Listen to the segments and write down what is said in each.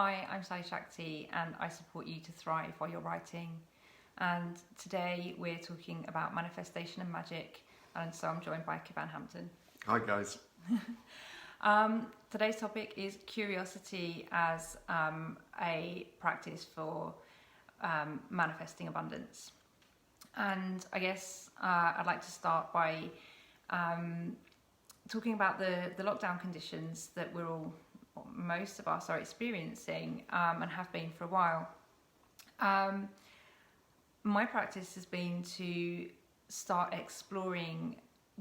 Hi, I'm Sally-Shakti and I support you to thrive while you're writing. And today we're talking about manifestation and magic, and so I'm joined by Kevan Hampton. Hi guys. Today's topic is curiosity as a practice for manifesting abundance. And I guess I'd like to start by talking about the lockdown conditions that we're all, most of us are experiencing and have been for a while. My practice has been to start exploring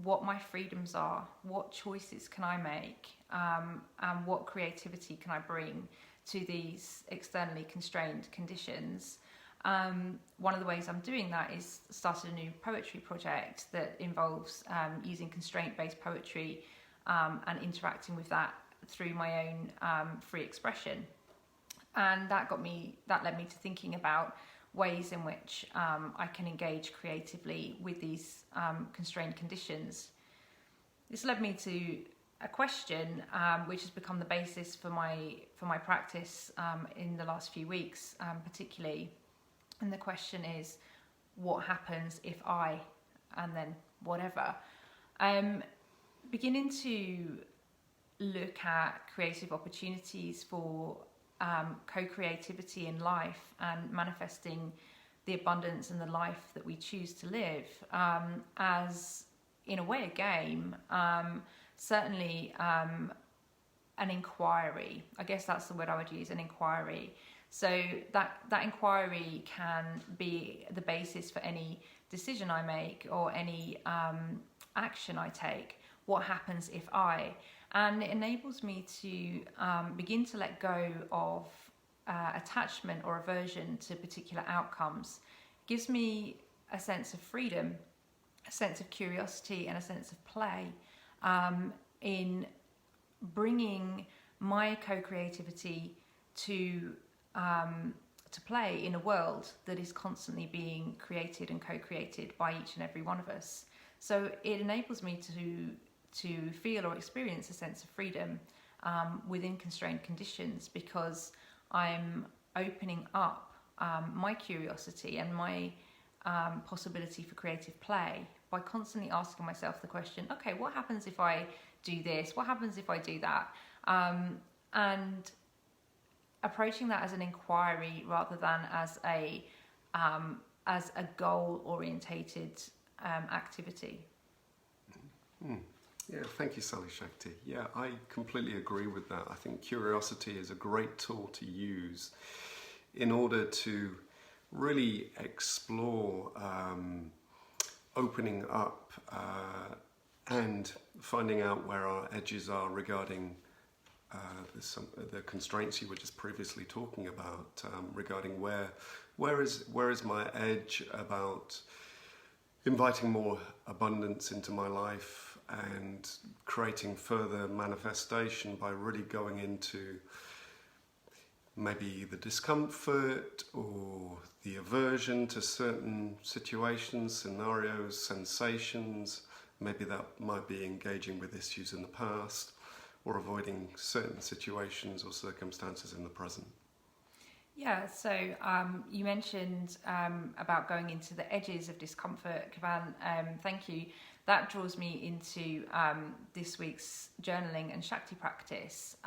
what my freedoms are, what choices can I make, and what creativity can I bring to these externally constrained conditions. One of the ways I'm doing that is started a new poetry project that involves using constraint-based poetry and interacting with that through my own free expression. And that led me to thinking about ways in which I can engage creatively with these constrained conditions. This led me to a question which has become the basis for my practice in the last few weeks, particularly. And the question is, what happens if I, and then whatever. Beginning to look at creative opportunities for co-creativity in life and manifesting the abundance and the life that we choose to live as, in a way, a game, certainly an inquiry. I guess that's the word I would use, an inquiry. So that inquiry can be the basis for any decision I make or any action I take. What happens if I? And it enables me to begin to let go of attachment or aversion to particular outcomes. It gives me a sense of freedom, a sense of curiosity, and a sense of play in bringing my co-creativity to play in a world that is constantly being created and co-created by each and every one of us. So it enables me to feel or experience a sense of freedom within constrained conditions, because I'm opening up my curiosity and my possibility for creative play by constantly asking myself the question, okay, what happens if I do this? What happens if I do that? And approaching that as an inquiry rather than as a goal-orientated activity. Yeah, thank you, Sally-Shakti. Yeah, I completely agree with that. I think curiosity is a great tool to use in order to really explore opening up and finding out where our edges are regarding the constraints you were just previously talking about, regarding where is my edge about inviting more abundance into my life and creating further manifestation by really going into maybe the discomfort or the aversion to certain situations, scenarios, sensations. Maybe that might be engaging with issues in the past or avoiding certain situations or circumstances in the present. Yeah, so you mentioned about going into the edges of discomfort, Kevan. Thank you. That draws me into this week's journaling and Shakti practice.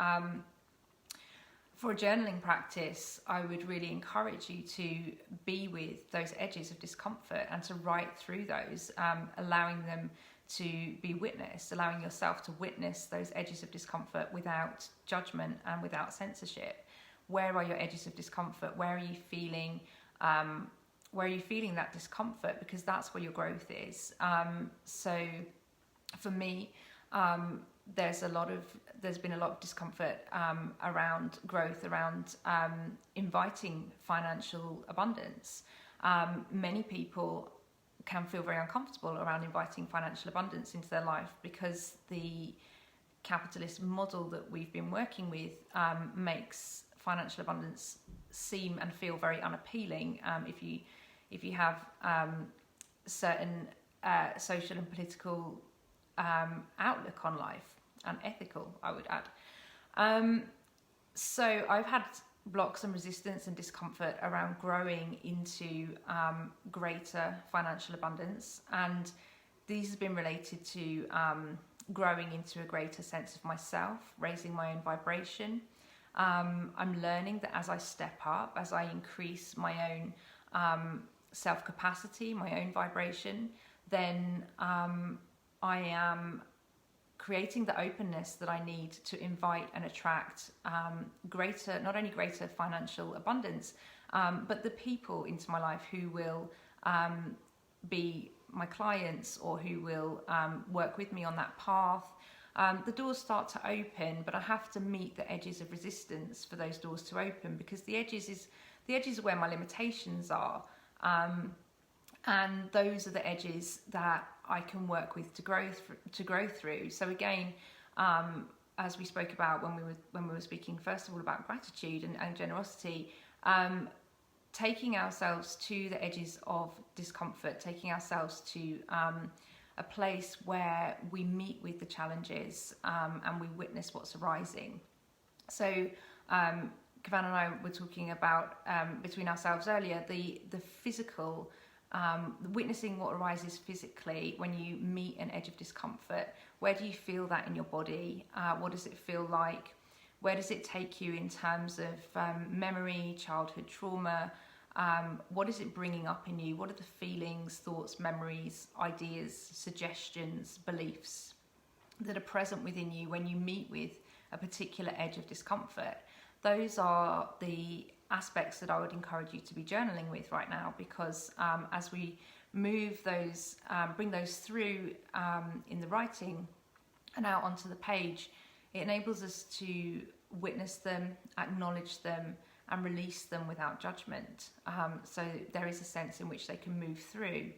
For a journaling practice, I would really encourage you to be with those edges of discomfort and to write through those, allowing them to be witnessed, allowing yourself to witness those edges of discomfort without judgment and without censorship. Where are your edges of discomfort? Where are you feeling that discomfort? Because that's where your growth is. So for me, there's been a lot of discomfort around growth, around inviting financial abundance. Many people can feel very uncomfortable around inviting financial abundance into their life because the capitalist model that we've been working with makes financial abundance seem and feel very unappealing if you have certain social and political outlook on life, and ethical, I would add. So I've had blocks and resistance and discomfort around growing into greater financial abundance, and these have been related to growing into a greater sense of myself, raising my own vibration. I'm learning that as I step up, as I increase my own self-capacity, my own vibration, then I am creating the openness that I need to invite and attract not only greater financial abundance, but the people into my life who will be my clients or who will work with me on that path. The doors start to open, but I have to meet the edges of resistance for those doors to open, because the edges are where my limitations are. And those are the edges that I can work with to grow through. So again, as we spoke about when we were speaking first of all about gratitude and generosity, taking ourselves to the edges of discomfort, taking ourselves to a place where we meet with the challenges and we witness what's arising. So Kevan and I were talking about between ourselves earlier, the physical, witnessing what arises physically when you meet an edge of discomfort. Where do you feel that in your body? What does it feel like? Where does it take you in terms of memory, childhood trauma? What is it bringing up in you? What are the feelings, thoughts, memories, ideas, suggestions, beliefs that are present within you when you meet with a particular edge of discomfort? Those are the aspects that I would encourage you to be journaling with right now, because as we move those, bring those through in the writing and out onto the page, it enables us to witness them, acknowledge them, and release them without judgment. So there is a sense in which they can move through.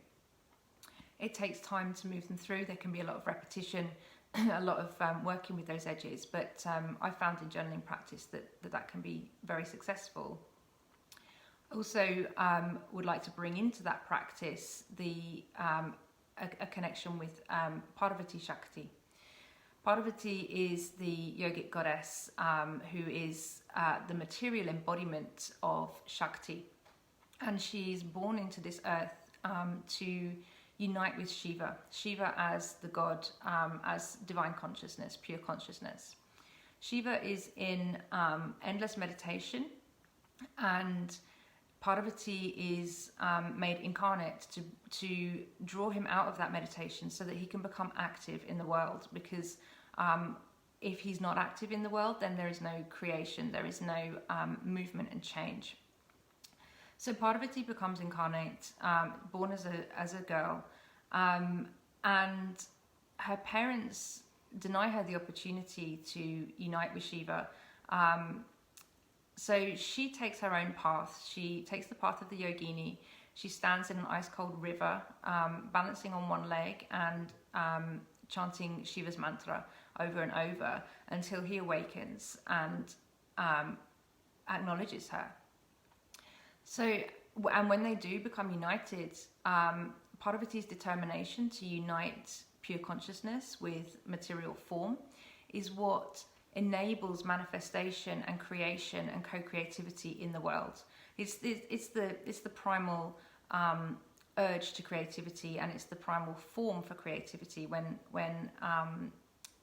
It takes time to move them through. There can be a lot of repetition, a lot of working with those edges, but I found in journaling practice that can be very successful. Also, would like to bring into that practice a connection with Sally-Shakti. Parvati is the yogic goddess who is the material embodiment of Shakti, and she's born into this earth to unite with Shiva. Shiva as the god, as divine consciousness, pure consciousness. Shiva is in endless meditation, and Parvati is made incarnate to draw him out of that meditation so that he can become active in the world, because if he's not active in the world, then there is no creation, there is no movement and change. So Parvati becomes incarnate, born as a girl, and her parents deny her the opportunity to unite with Shiva. So she takes her own path. She takes the path of the yogini. She stands in an ice-cold river, balancing on one leg and chanting Shiva's mantra over and over until he awakens and acknowledges her. So, and when they do become united, Parvati's determination to unite pure consciousness with material form is what enables manifestation and creation and co-creativity in the world. It's the primal urge to creativity, and it's the primal form for creativity when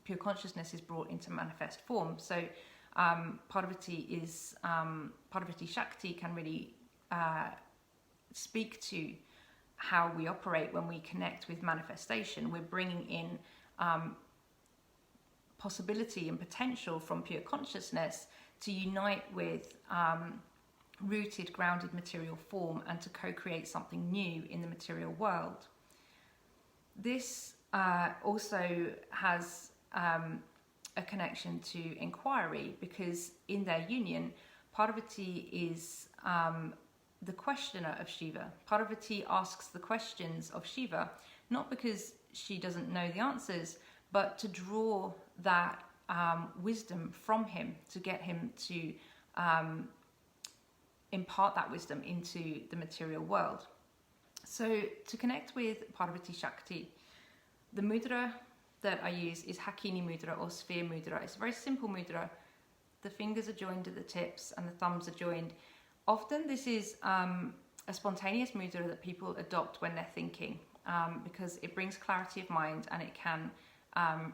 pure consciousness is brought into manifest form. So Parvati Shakti can really speak to how we operate when we connect with manifestation. We're bringing in possibility and potential from pure consciousness to unite with rooted, grounded material form and to co-create something new in the material world. This also has a connection to inquiry, because in their union, Parvati is the questioner of Shiva. Parvati asks the questions of Shiva, not because she doesn't know the answers, but to draw that wisdom from him, to get him to impart that wisdom into the material world. So to connect with Parvati Shakti, the mudra that I use is Hakuna mudra or sphere mudra. It's a very simple mudra. The fingers are joined at the tips and the thumbs are joined. Often this is a spontaneous mudra that people adopt when they're thinking, because it brings clarity of mind and it can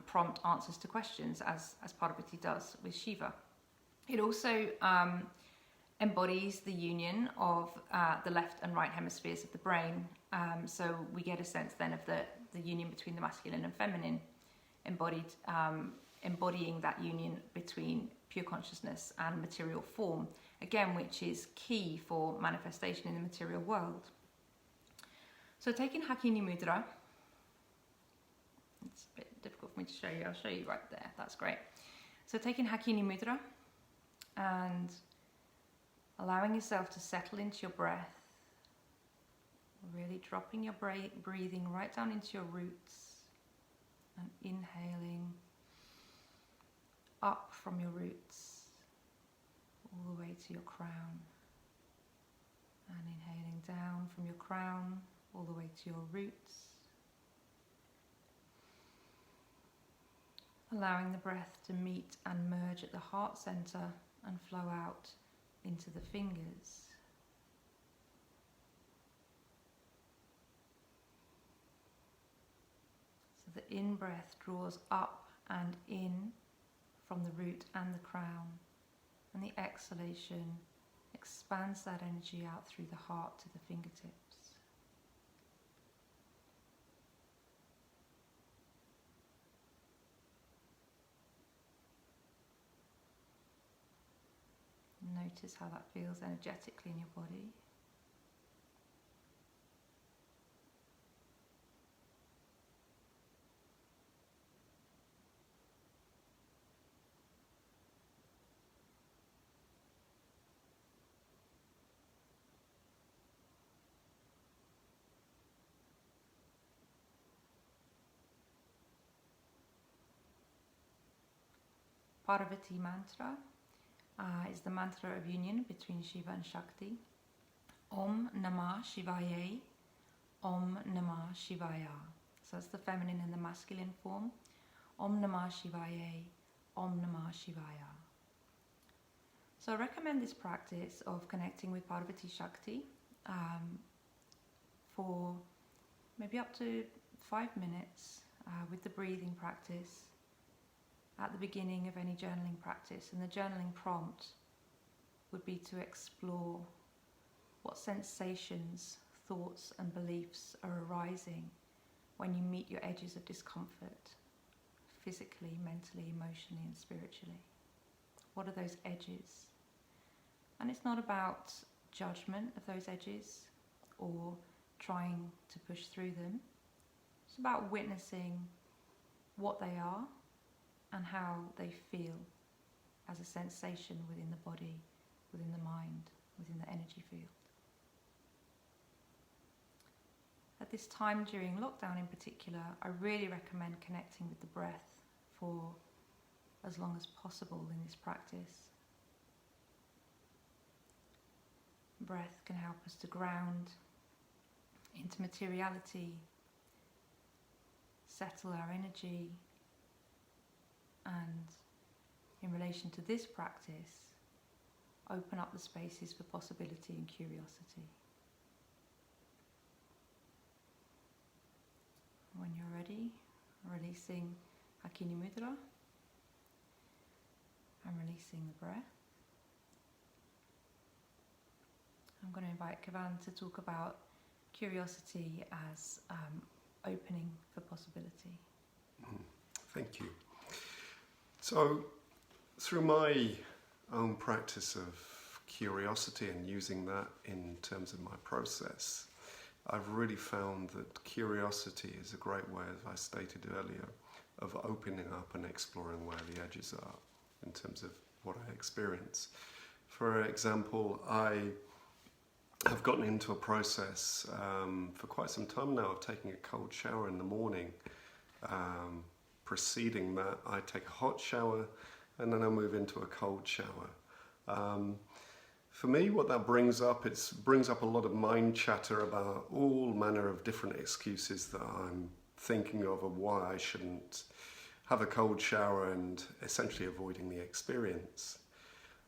prompt answers to questions, as Parvati does with Shiva. It also embodies the union of the left and right hemispheres of the brain. So we get a sense then of the union between the masculine and feminine, embodying that union between pure consciousness and material form, again, which is key for manifestation in the material world. So taking Hakuna Mudra, it's a bit difficult for me to show you, I'll show you right there, that's great. So taking Hakuna Mudra and allowing yourself to settle into your breath, really dropping your breathing right down into your roots and inhaling up from your roots all the way to your crown, and inhaling down from your crown all the way to your roots, allowing the breath to meet and merge at the heart center and flow out into the fingers. So the in-breath draws up and in from the root and the crown, and the exhalation expands that energy out through the heart to the fingertips. Notice how that feels energetically in your body. Parvati mantra is the mantra of union between Shiva and Shakti. Om Namah Shivaya, Om Namah Shivaya. So that's the feminine and the masculine form. Om Namah Shivaya, Om Namah Shivaya. So I recommend this practice of connecting with Parvati Shakti for maybe up to 5 minutes with the breathing practice at the beginning of any journaling practice. And the journaling prompt would be to explore what sensations, thoughts and beliefs are arising when you meet your edges of discomfort, physically, mentally, emotionally and spiritually. What are those edges? And it's not about judgment of those edges or trying to push through them. It's about witnessing what they are and how they feel as a sensation within the body, within the mind, within the energy field. At this time during lockdown in particular, I really recommend connecting with the breath for as long as possible in this practice. Breath can help us to ground into materiality, settle our energy, and in relation to this practice, open up the spaces for possibility and curiosity. When you're ready, releasing Hakuna Mudra and releasing the breath. I'm going to invite Kevan to talk about curiosity as opening for possibility. Thank you. So, through my own practice of curiosity and using that in terms of my process, I've really found that curiosity is a great way, as I stated earlier, of opening up and exploring where the edges are in terms of what I experience. For example, I have gotten into a process for quite some time now of taking a cold shower in the morning. Preceding that, I take a hot shower and then I move into a cold shower. For me, what that brings up, it brings up a lot of mind chatter about all manner of different excuses that I'm thinking of why I shouldn't have a cold shower and essentially avoiding the experience.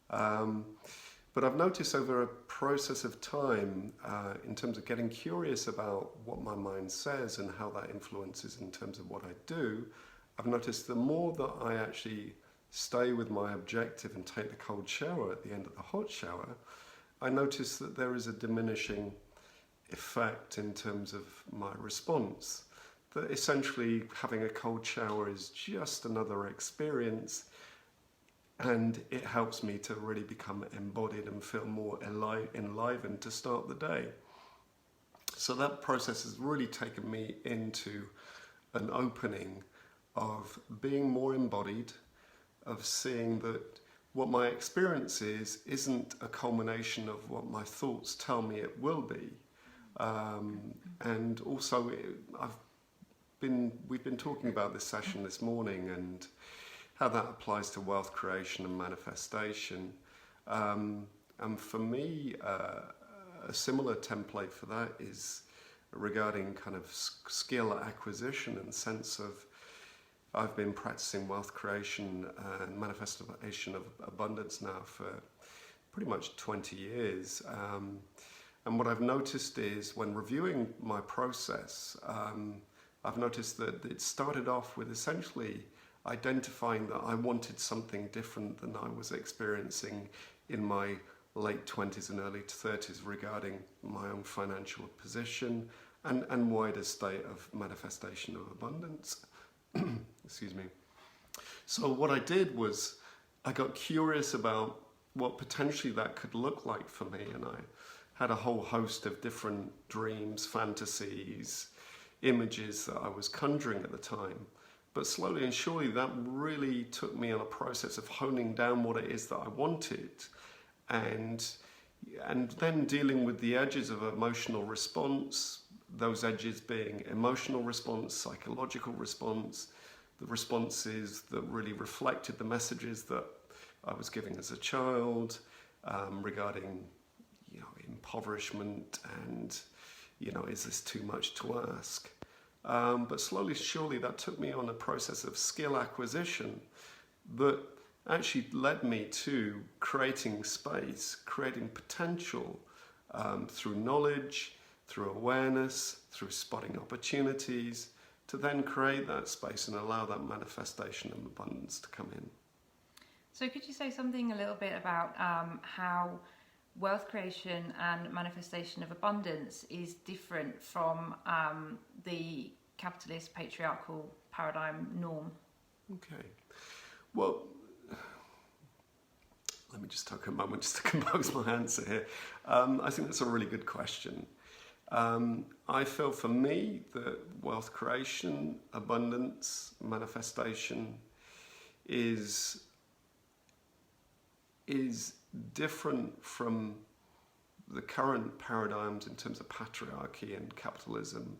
But I've noticed over a process of time, in terms of getting curious about what my mind says and how that influences in terms of what I do, I've noticed the more that I actually stay with my objective and take the cold shower at the end of the hot shower, I notice that there is a diminishing effect in terms of my response. That essentially having a cold shower is just another experience, and it helps me to really become embodied and feel more enlivened to start the day. So that process has really taken me into an opening of being more embodied, of seeing that what my experience is isn't a culmination of what my thoughts tell me it will be. And also, we've been talking about this session this morning and how that applies to wealth creation and manifestation. And for me, a similar template for that is regarding kind of skill acquisition and sense of, I've been practicing wealth creation and manifestation of abundance now for pretty much 20 years. And what I've noticed is when reviewing my process, I've noticed that it started off with essentially identifying that I wanted something different than I was experiencing in my late 20s and early 30s regarding my own financial position and wider state of manifestation of abundance. Excuse me. So what I did was I got curious about what potentially that could look like for me, and I had a whole host of different dreams, fantasies, images that I was conjuring at the time. But slowly and surely that really took me on a process of honing down what it is that I wanted, and then dealing with the edges of emotional response, those edges being emotional response, psychological response, the responses that really reflected the messages that I was giving as a child, regarding, impoverishment and, is this too much to ask? But slowly, surely that took me on a process of skill acquisition that actually led me to creating space, creating potential, through knowledge, through awareness, through spotting opportunities, to then create that space and allow that manifestation of abundance to come in. So could you say something a little bit about how wealth creation and manifestation of abundance is different from the capitalist patriarchal paradigm norm? Okay. Well, let me just take a moment just to compose my answer here. I think that's a really good question. I feel for me that wealth creation, abundance, manifestation is different from the current paradigms in terms of patriarchy and capitalism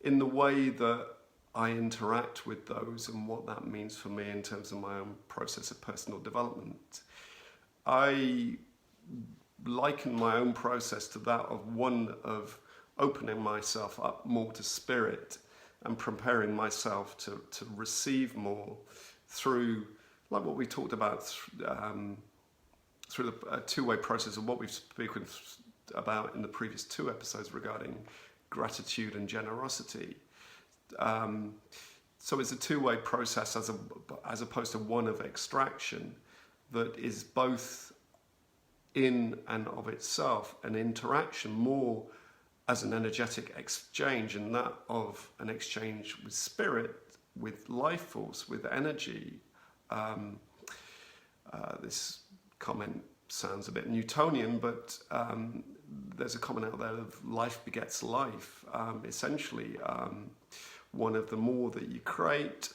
in the way that I interact with those and what that means for me in terms of my own process of personal development. I liken my own process to that of one of opening myself up more to spirit and preparing myself to receive more through, like what we talked about, through the two-way process of what we've spoken about in the previous two episodes regarding gratitude and generosity. So it's a two-way process as opposed to one of extraction that is both in and of itself an interaction more as an energetic exchange, and that of an exchange with spirit, with life force, with energy. This comment sounds a bit Newtonian, but there's a comment out there of life begets life. Essentially, one of the more that you create,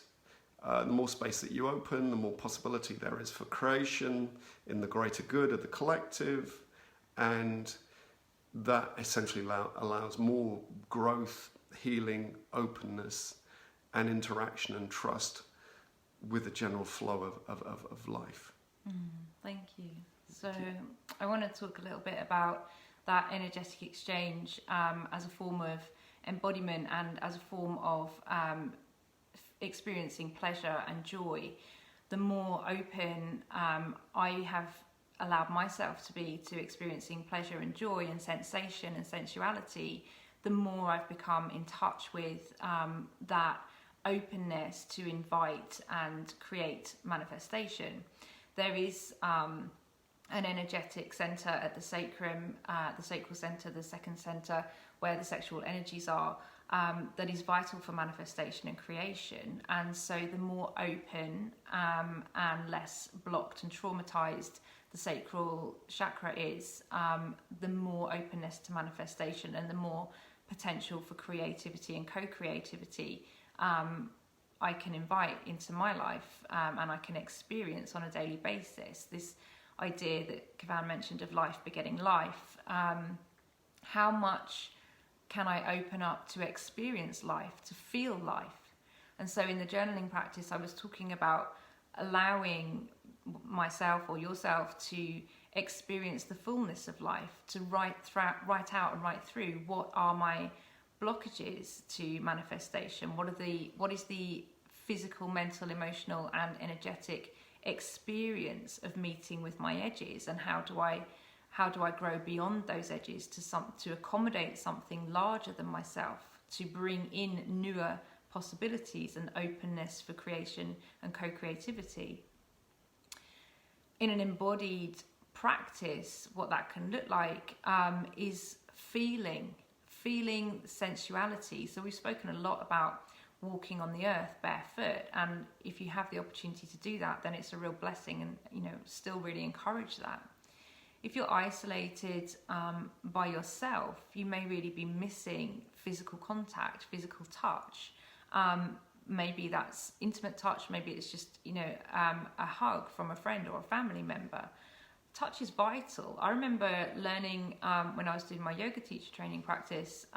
the more space that you open, the more possibility there is for creation in the greater good of the collective, and that essentially allows more growth, healing, openness, and interaction and trust with the general flow of life. Thank you. So I want to talk a little bit about that energetic exchange as a form of embodiment and as a form of experiencing pleasure and joy. The more open I have allowed myself to be to experiencing pleasure and joy and sensation and sensuality, the more I've become in touch with that openness to invite and create manifestation. There is an energetic center at the sacrum, the sacral center, the second center, where the sexual energies are, that is vital for manifestation and creation. And so the more open and less blocked and traumatized the sacral chakra is, the more openness to manifestation and the more potential for creativity and co-creativity I can invite into my life, and I can experience on a daily basis. This idea that Kevan mentioned of life begetting life, how much can I open up to experience life, to feel life? And so in the journaling practice, I was talking about allowing myself or yourself to experience the fullness of life, to write out and write through what are my blockages to manifestation, what is the physical, mental, emotional and energetic experience of meeting with my edges, and how do I grow beyond those edges to accommodate something larger than myself, to bring in newer possibilities and openness for creation and co-creativity. In an embodied practice, what that can look like is feeling sensuality. So we've spoken a lot about walking on the earth barefoot, and if you have the opportunity to do that, then it's a real blessing, and still really encourage that. If you're isolated by yourself, you may really be missing physical contact, physical touch. Maybe that's intimate touch, maybe it's just a hug from a friend or a family member. Touch is vital. I remember learning when I was doing my yoga teacher training practice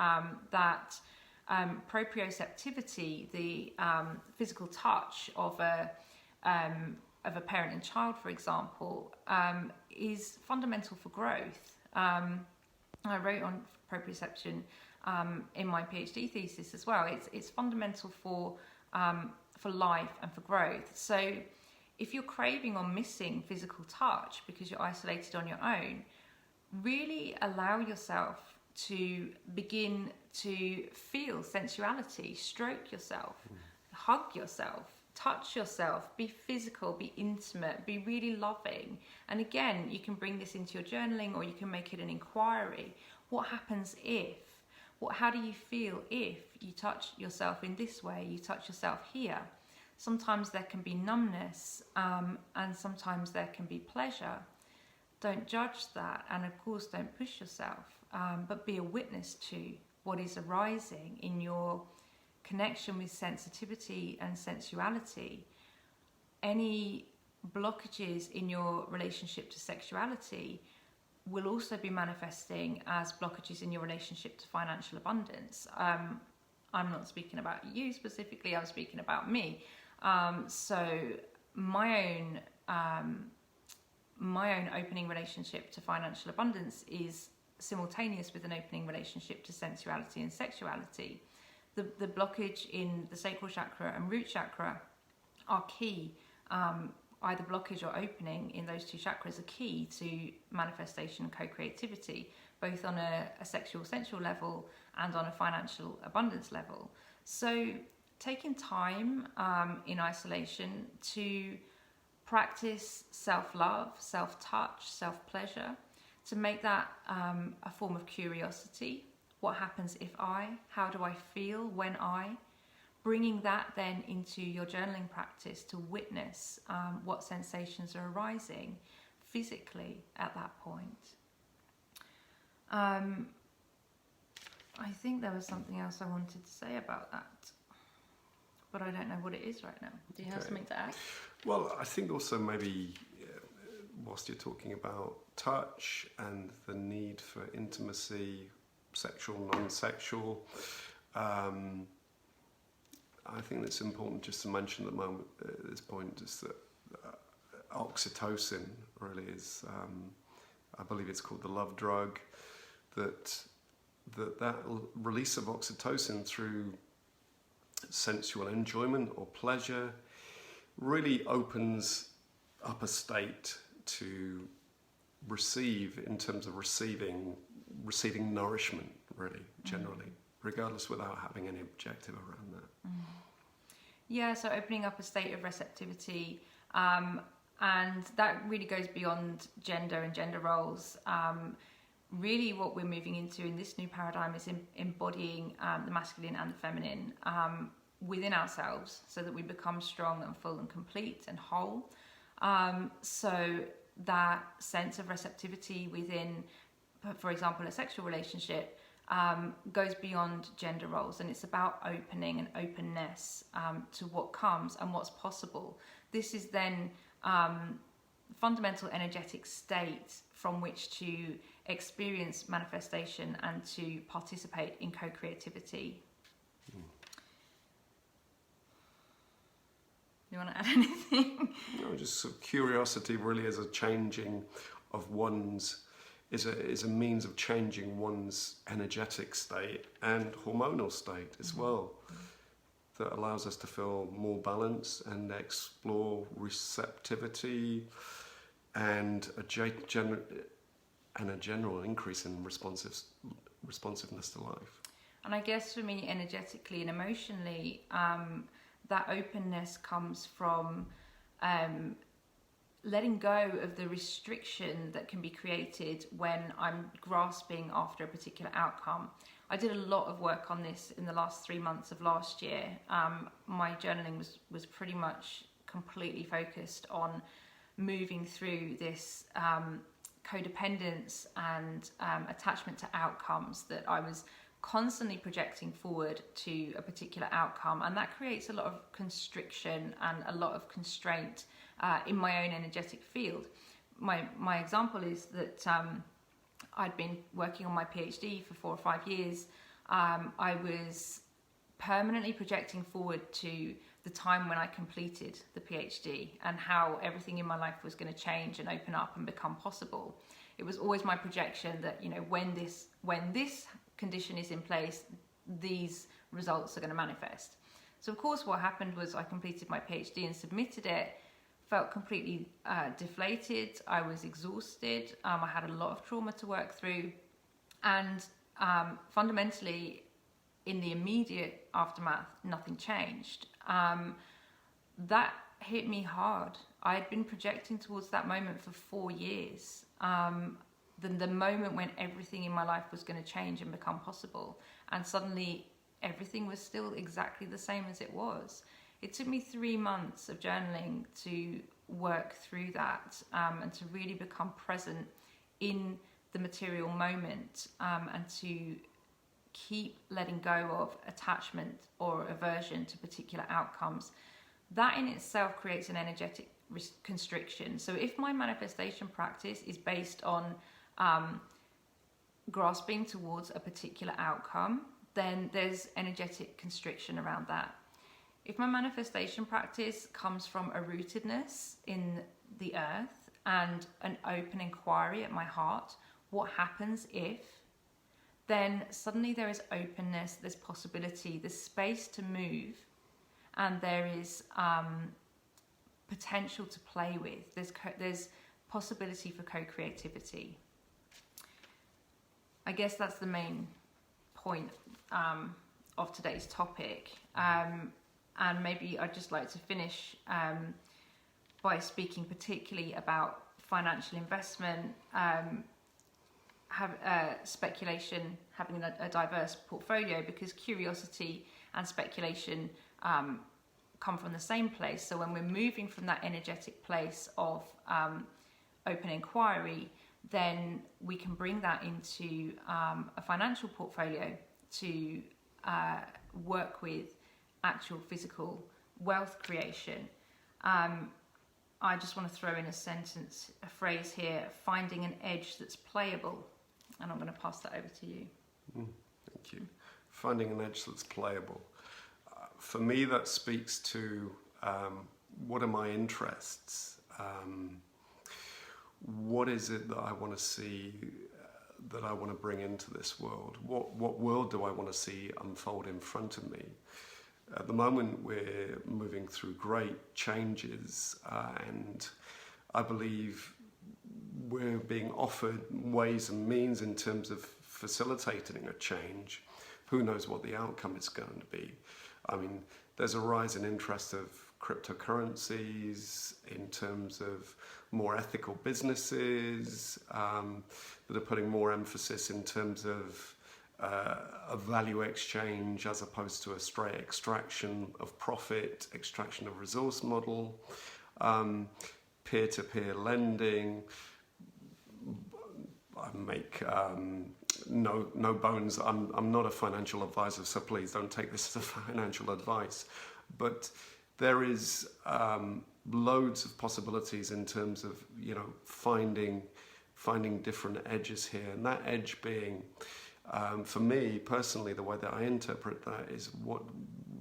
that proprioceptivity, the physical touch of a parent and child, for example, is fundamental for growth. I wrote on proprioception in my PhD thesis as well. It's fundamental for life and for growth. So if you're craving or missing physical touch because you're isolated on your own, really allow yourself to begin to feel sensuality, stroke yourself, hug yourself, touch yourself, be physical, be intimate, be really loving. And again, you can bring this into your journaling, or you can make it an inquiry. What happens if? How do you feel if you touch yourself in this way, you touch yourself here? Sometimes there can be numbness, and sometimes there can be pleasure. Don't judge that, and of course don't push yourself, but be a witness to what is arising in your connection with sensitivity and sensuality. Any blockages in your relationship to sexuality will also be manifesting as blockages in your relationship to financial abundance. I'm not speaking about you specifically, I'm speaking about me. So my own opening relationship to financial abundance is simultaneous with an opening relationship to sensuality and sexuality. The blockage in the sacral chakra and root chakra are key. Either blockage or opening in those two chakras are key to manifestation and co-creativity, both on a sexual, sensual level and on a financial abundance level. So taking time in isolation to practice self-love, self-touch, self-pleasure, to make that a form of curiosity. What happens if I? How do I feel when I? Bringing that then into your journaling practice to witness what sensations are arising physically at that point. I think there was something else I wanted to say about that, but I don't know what it is right now. Do you have something to add? Well, I think also maybe whilst you're talking about touch and the need for intimacy, sexual, non-sexual, I think it's important just to mention at this point is that oxytocin really is, I believe it's called the love drug, that release of oxytocin through sensual enjoyment or pleasure really opens up a state to receive in terms of receiving nourishment, really, generally, regardless, without having any objective around that. Yeah, so opening up a state of receptivity, and that really goes beyond gender and gender roles. Really what we're moving into in this new paradigm is embodying the masculine and the feminine within ourselves, so that we become strong and full and complete and whole. So that sense of receptivity within, for example, a sexual relationship, goes beyond gender roles, and it's about opening and openness to what comes and what's possible. This is then fundamental energetic state from which to experience manifestation and to participate in co-creativity. You want to add anything? No, just sort of curiosity really is a changing of one's, is a means of changing one's energetic state and hormonal state as well. That allows us to feel more balanced and explore receptivity and a general increase in responsiveness to life. And I guess for me, energetically and emotionally, that openness comes from letting go of the restriction that can be created when I'm grasping after a particular outcome. I did a lot of work on this in the last 3 months of last year. My journaling was pretty much completely focused on moving through this codependence and attachment to outcomes that I was constantly projecting forward to a particular outcome, and that creates a lot of constriction and a lot of constraint in my own energetic field. My example is that I'd been working on my PhD for 4 or 5 years. I was permanently projecting forward to the time when I completed the PhD and how everything in my life was going to change and open up and become possible. It was always my projection that, you know, when this condition is in place, these results are going to manifest. So of course what happened was I completed my PhD and submitted it, felt completely deflated. I was exhausted. I had a lot of trauma to work through, and fundamentally in the immediate aftermath, nothing changed. That hit me hard. I had been projecting towards that moment for 4 years. The moment when everything in my life was going to change and become possible, and suddenly everything was still exactly the same as it was. It took me 3 months of journaling to work through that, and to really become present in the material moment, and to keep letting go of attachment or aversion to particular outcomes. That in itself creates an energetic constriction. So if my manifestation practice is based on grasping towards a particular outcome, then there's energetic constriction around that. If my manifestation practice comes from a rootedness in the earth and an open inquiry at my heart, what happens if, then suddenly there is openness, there's possibility, there's space to move, and there is potential to play with. There's possibility for co-creativity. I guess that's the main point of today's topic. And maybe I'd just like to finish by speaking particularly about financial investment, speculation, having a diverse portfolio, because curiosity and speculation come from the same place. So when we're moving from that energetic place of open inquiry, then we can bring that into a financial portfolio to work with actual physical wealth creation. I just want to throw in a phrase here: finding an edge that's playable. And I'm going to pass that over to you. Thank you. Finding an edge that's playable. For me, that speaks to what are my interests? What is it that I want to see, that I want to bring into this world? What world do I want to see unfold in front of me? At the moment, we're moving through great changes, and I believe we're being offered ways and means in terms of facilitating a change, who knows what the outcome is going to be. I mean, there's a rise in interest of cryptocurrencies in terms of more ethical businesses that are putting more emphasis in terms of a value exchange as opposed to a straight extraction of profit, extraction of resource model, peer-to-peer lending. I make no bones. I'm not a financial advisor, so please don't take this as a financial advice. But there is loads of possibilities in terms of finding different edges here, and that edge being, for me personally, the way that I interpret that is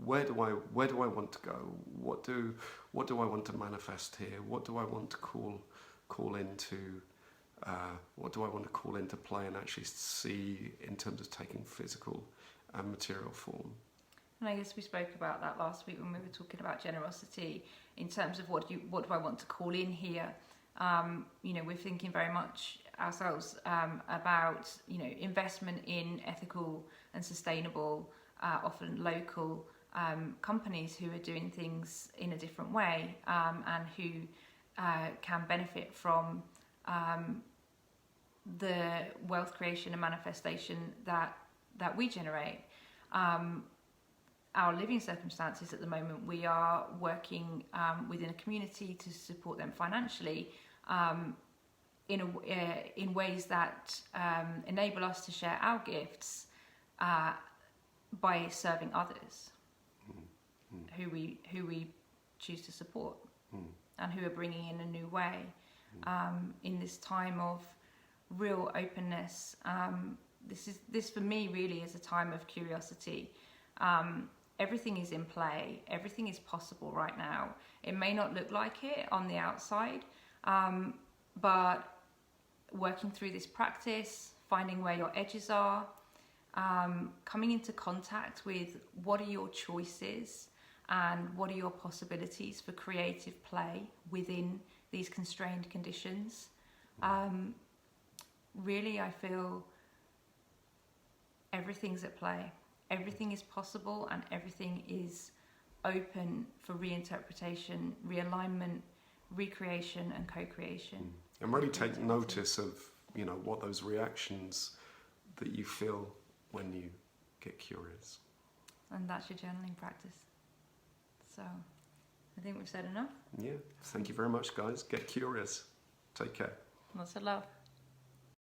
where do I want to go? What do I want to manifest here? What do I want to call into? What do I want to call into play and actually see in terms of taking physical and material form? And I guess we spoke about that last week when we were talking about generosity in terms of what do I want to call in here. We're thinking very much ourselves about investment in ethical and sustainable, often local companies who are doing things in a different way and who can benefit from the wealth creation and manifestation that we generate. Our living circumstances at the moment, we are working within a community to support them financially in ways that enable us to share our gifts by serving others who we choose to support and who are bringing in a new way in this time of real openness. This for me really is a time of curiosity. Everything is in play. Everything is possible right now. It may not look like it on the outside, but working through this practice, finding where your edges are, coming into contact with what are your choices and what are your possibilities for creative play within these constrained conditions. Really, I feel everything's at play. Everything is possible and everything is open for reinterpretation, realignment, recreation and co-creation. And really take notice of, what those reactions that you feel when you get curious. And that's your journaling practice. So I think we've said enough. Yeah. Thank you very much, guys. Get curious. Take care. Lots of love.